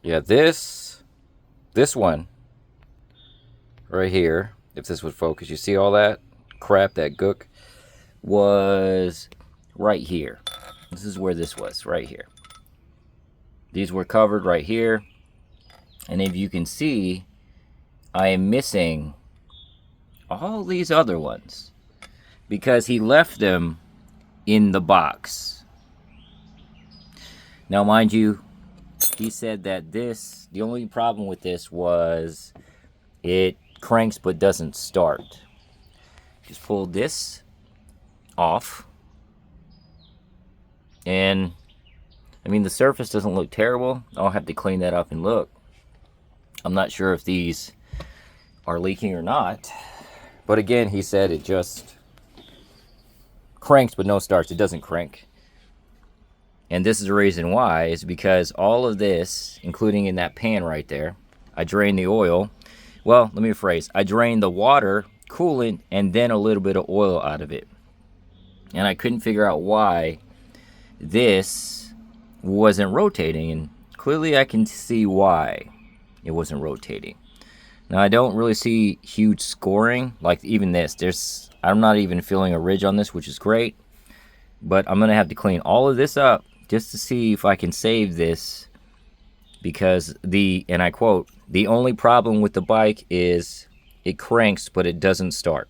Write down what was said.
Yeah, this one right here, if this would focus, you see all that crap, that gook, was right here. This is where this was, right here. These were covered right here. And if you can see, I am missing all these other ones because he left them in the box. Now, mind you, he said that the only problem with this was it cranks but doesn't start. Just pull this off. And, I mean, the surface doesn't look terrible. I'll have to clean that up and look. I'm not sure if these are leaking or not. But again, he said it just cranks but no starts. It doesn't crank. And this is the reason why, is because all of this, including in that pan right there, I drained the oil. Well, let me rephrase. I drained the water, coolant, and then a little bit of oil out of it. And I couldn't figure out why this wasn't rotating. And clearly I can see why it wasn't rotating. Now, I don't really see huge scoring. Like even this, I'm not even feeling a ridge on this, which is great. But I'm going to have to clean all of this up just to see if I can save this, because and I quote, the only problem with the bike is it cranks but it doesn't start.